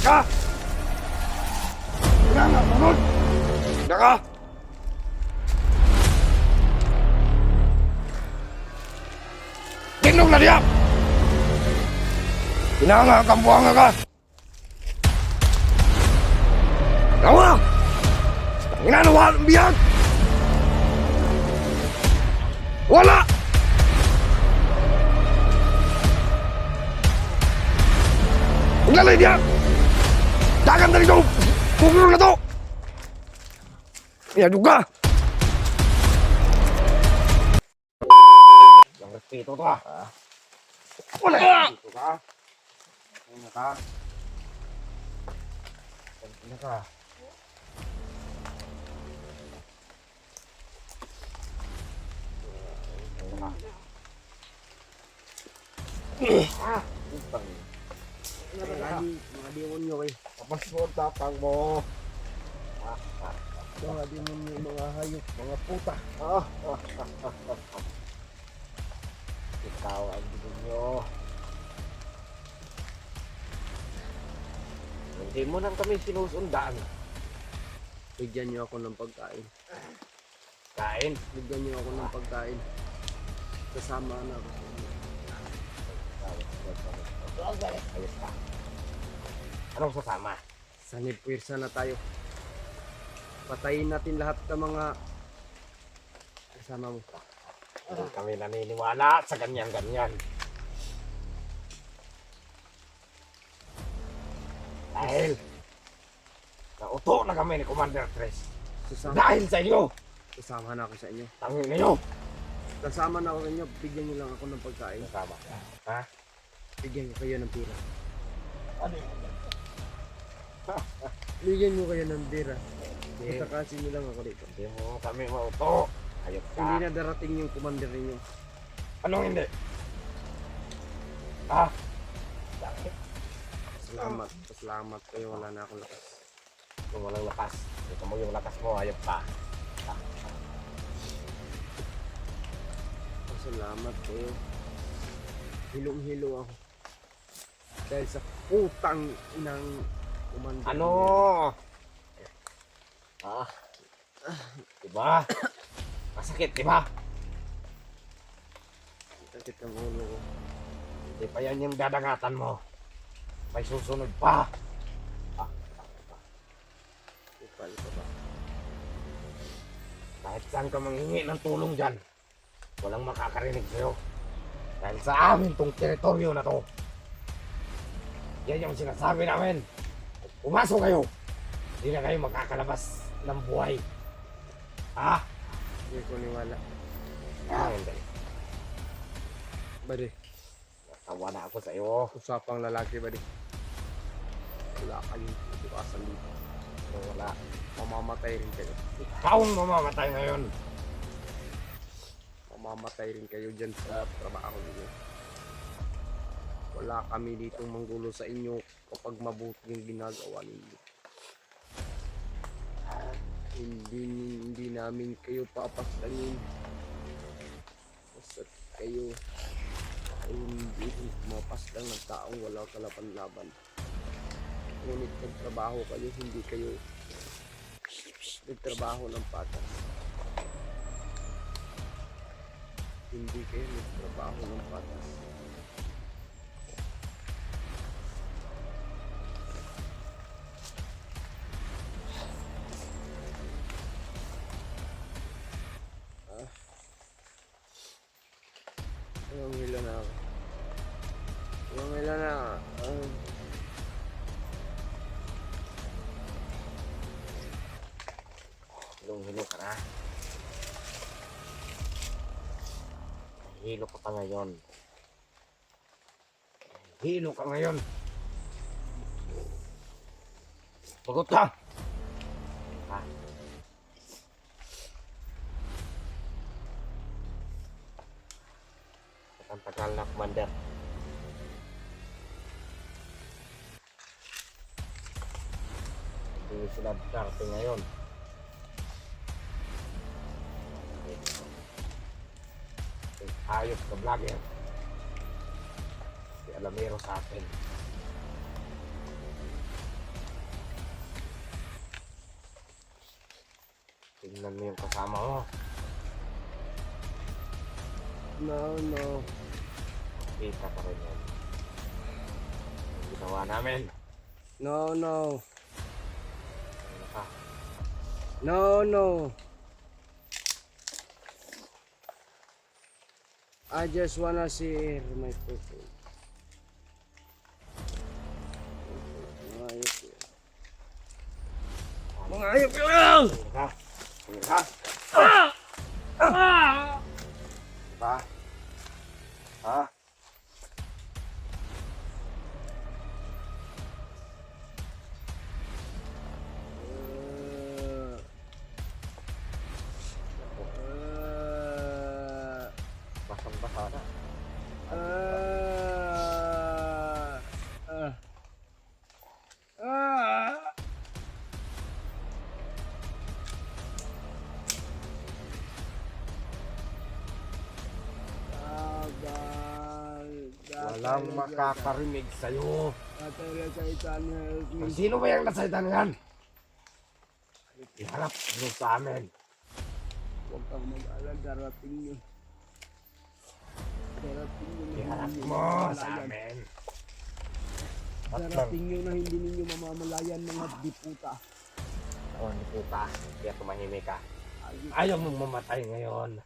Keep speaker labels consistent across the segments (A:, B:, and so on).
A: ka! Wala nga, bunod! Wala ka! Tinog na diya! Pinanga kang buhanga ka! Nawa! Ginanawa ang biyag! Wala! Lalay dia! Dagan dari itu! Pukul na to! Ya juga! Yang respeto to ah! Wala! Respeto ka! Ano ka? Ano ka? Utang.
B: Mga demonyo kayo.
A: Tapos mo ang tapang mo.
B: Mga demonyo, mga hayop, mga puta.
A: Ikaw ang demonyo. Hindi mo nang kami sinusundan.
B: Bigyan niyo ako ng pagkain.
A: Kain.
B: Bigyan niyo ako ng pagkain. Kasama na ako sa inyo.
A: Ayos ka. Anong sasama?
B: Sanib pwersa na tayo. Patayin natin lahat ng mga kasama mo.
A: Hindi kami naniniwala sa ganyan-ganyan. Dahil nauto na kami ni Commander Tres. Dahil sa inyo.
B: Kasama na ako sa inyo.
A: Tangin ninyo.
B: Kasama na ako sa inyo. Bigyan niyo lang ako ng pagkain.
A: Kasama. Ha?
B: Bigyan niyo kayo ng pira.
A: Ano yun?
B: Bigyan niyo kayo ng pira. Itakasin niyo lang ako dito.
A: Hindi mo kami mauto. Ayop ka.
B: Hindi na darating yung commander ninyo.
A: Anong hindi? Ha? Bakit?
B: Salamat. Salamat kayo. Wala na akong lakas.
A: Kung walang lakas. Ito mo yung lakas mo. Ayop ka.
B: Salamat kayo. Hilong-hilo ako. Dahil sa putang inang commander.
A: Ano? Ah. Diba? Masakit, diba?
B: Sakit ang ulo ko.
A: Hindi pa yan yung dadangatan mo. May susunod pa.
B: Upal ka ba?
A: Kahit saan ka manghingi ng tulong dyan, walang makakarinig sa'yo. Dahil sa amin tong teritoryo na to. Yan yung sinasabi namin. Pumasok kayo. Hindi na kayo makakalabas ng buhay. Ha?
B: Hindi ko niwala.
A: Hindi.
B: Badi,
A: Natawa na ako sa'yo.
B: usapang lalaki badi. Wala kayong iwasan dito.
A: Wala.
B: Mamamatay rin kayo.
A: Ikaw ang mamamatay ngayon.
B: Mamamatay rin kayo dyan sa trabaho ninyo. Wala kami ditong manggulo sa inyo kapag mabuti yung ginagawa ninyo. Hindi namin kayo papaslangin. Basta kayo ay hindi mapaslang ng taong walang kalaban-laban. Ngunit nagtrabaho kayo, hindi kayo nagtrabaho ng patas. Hindi kayo nagtrabaho ng patas. Anong hila na ako? Anong hila na?
A: Hilong-hilo ka na. Hilo ka pa ngayon. Hilo ka ngayon. Bagot ka! Ha? Ang tagal na, Commander. Hindi sila darating ngayon. Ayos ka vlogger. Si Alamero sa atin. Tingnan mo yung kasama mo.
B: No.
A: Kita pa rin yan. Ang ginawa namin.
B: No.
A: Ano ka?
B: No. I just wanna see my photo. Mga ayop yun!
A: Tingin ka? Tingin ka? Diba? Ha? Basang-basa na. Walang makakarinig sa'yo. Kung sino ba yung nasaitan yan? Iharap mo sa amin.
B: Huwag kang mag-alala, darating yun.
A: Iharap mo sa amin.
B: Darating yun na hindi ninyo mamamalayan mga diputa.
A: Oh, hindi puta. Kaya tumahimik ka. Ayaw mong mamatay ngayon.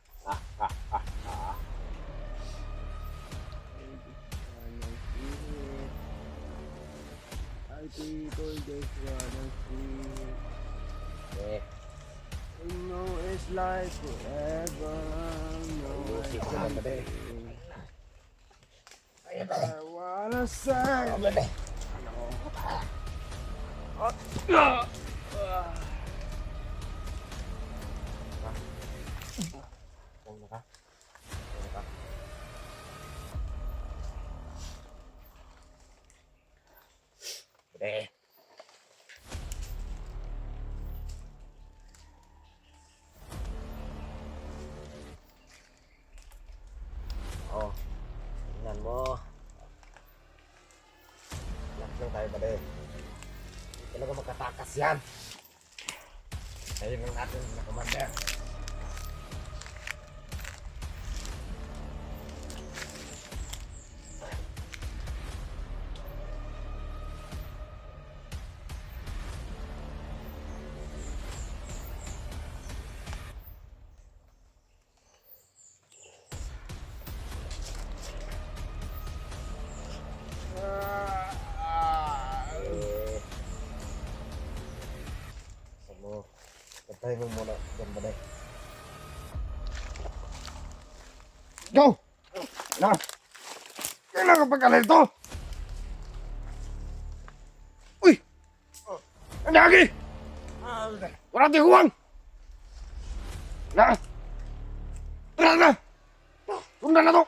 B: People just wanna see.
A: Eh,
B: You know it's like forever. No,
A: Ayusin ko naman ba eh.
B: I wanna say.
A: Ano ka? Ano ka? Bude. Oh, tingnan mo. Relax lang tayo, bude. Hindi talaga magkatakas yan. Ayun lang natin na commander. Patay mo muna. Diyan ba dahil? Go! Na! Kailan ka pagkalay ito? Uy! Ano lagi? Wala tayo huwang! Na! Tara na! Sundan na to!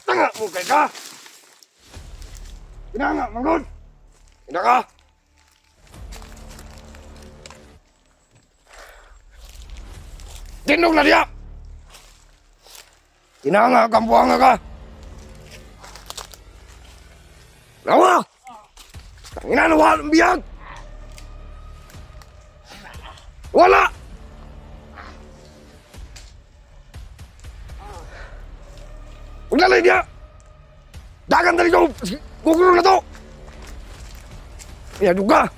A: Tanga mo kay ka! Kinanga, manggod! Kina ka! Tindog na diya! Kinanga, kampuanga ka! Lawa! Tangina na walang biyag! Wala! Huwag lalay niya! Dagan tali ko! Gugulo na to! Iya, duga!